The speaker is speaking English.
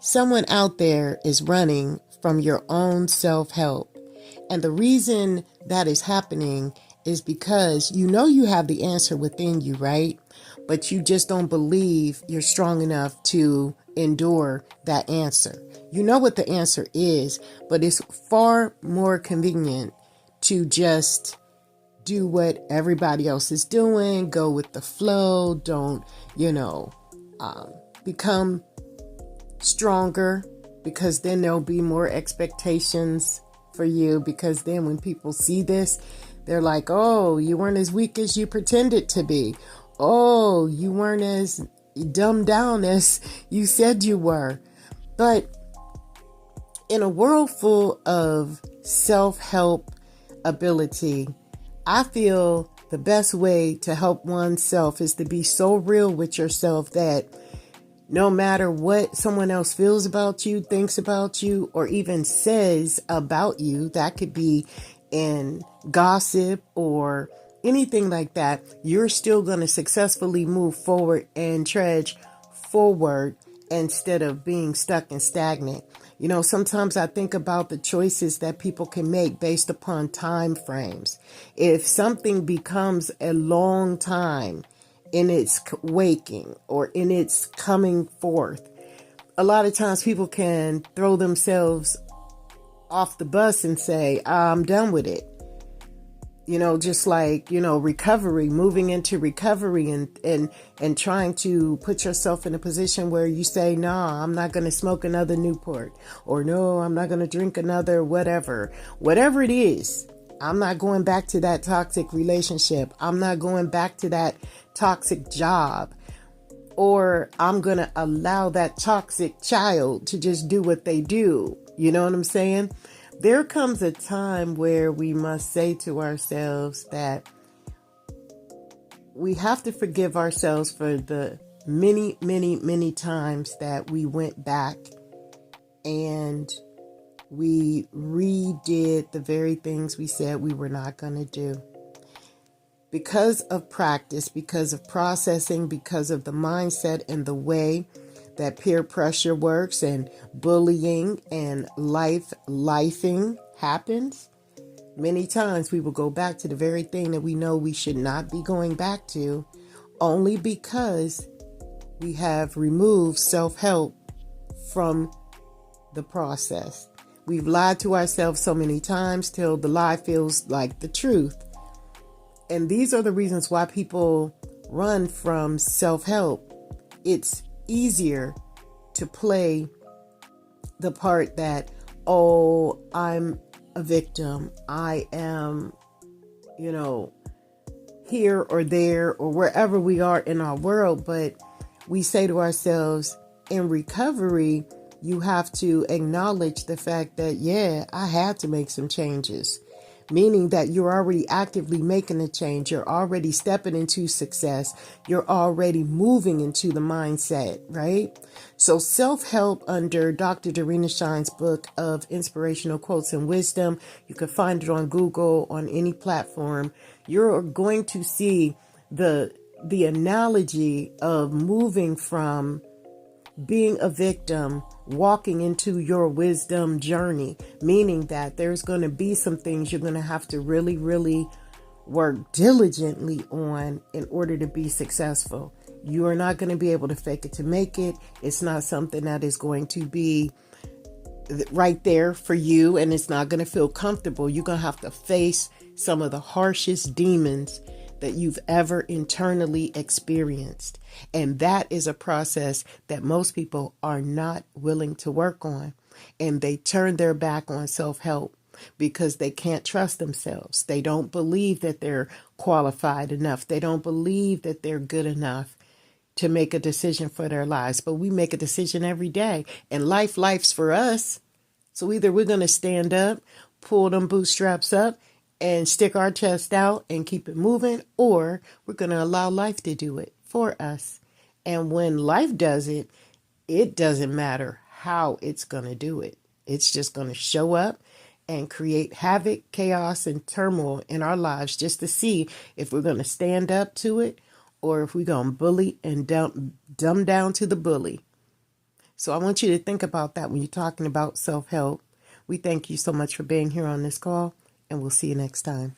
Someone out there is running from your own self-help. And the reason that is happening is because you know you have the answer within you, right? But you just don't believe you're strong enough to endure that answer. You know what the answer is, but it's far more convenient to just do what everybody else is doing, go with the flow, don't, become stronger, because then there'll be more expectations for you, because then when people see this, they're like, oh, you weren't as weak as you pretended to be. Oh, you weren't as dumbed down as you said you were. But in a world full of self-help ability, I feel the best way to help oneself is to be so real with yourself that no matter what someone else feels about you, thinks about you, or even says about you, that could be in gossip or anything like that, you're still going to successfully move forward and trudge forward instead of being stuck and stagnant. Sometimes I think about the choices that people can make based upon time frames. If something becomes a long time in its waking or in its coming forth, a lot of times people can throw themselves off the bus and say, I'm done with it. Just like, recovery, moving into recovery and trying to put yourself in a position where you say, no, I'm not going to smoke another Newport, or no, I'm not going to drink another whatever it is. I'm not going back to that toxic relationship. I'm not going back to that toxic job, or I'm going to allow that toxic child to just do what they do. You know what I'm saying? There comes a time where we must say to ourselves that we have to forgive ourselves for the many, many, many times that we went back and we redid the very things we said we were not going to do. Because of practice, because of processing, because of the mindset and the way that peer pressure works and bullying and lifing happens, many times we will go back to the very thing that we know we should not be going back to, only because we have removed self-help from the process. We've lied to ourselves so many times till the lie feels like the truth. And these are the reasons why people run from self-help. It's easier to play the part that, oh, I'm a victim. I am, here or there or wherever we are in our world. But we say to ourselves, in recovery, you have to acknowledge the fact that, yeah, I had to make some changes. Meaning that you're already actively making a change. You're already stepping into success. You're already moving into the mindset, right? So self-help under Dr. Dorina Shine's book of inspirational quotes and wisdom. You can find it on Google, on any platform. You're going to see the analogy of moving from being a victim, walking into your wisdom journey, meaning that there's going to be some things you're going to have to really, really work diligently on in order to be successful. You are not going to be able to fake it to make it. It's not something that is going to be right there for you, and it's not going to feel comfortable. You're going to have to face some of the harshest demons that you've ever internally experienced. And that is a process that most people are not willing to work on. And they turn their back on self-help because they can't trust themselves. They don't believe that they're qualified enough. They don't believe that they're good enough to make a decision for their lives. But we make a decision every day. And life's for us. So either we're going to stand up, pull them bootstraps up, and stick our chest out and keep it moving, or we're going to allow life to do it for us. And when life does it, it doesn't matter how it's going to do it. It's just going to show up and create havoc, chaos, and turmoil in our lives just to see if we're going to stand up to it or if we're going to bully and dumb down to the bully. So I want you to think about that when you're talking about self-help. We thank you so much for being here on this call, and we'll see you next time.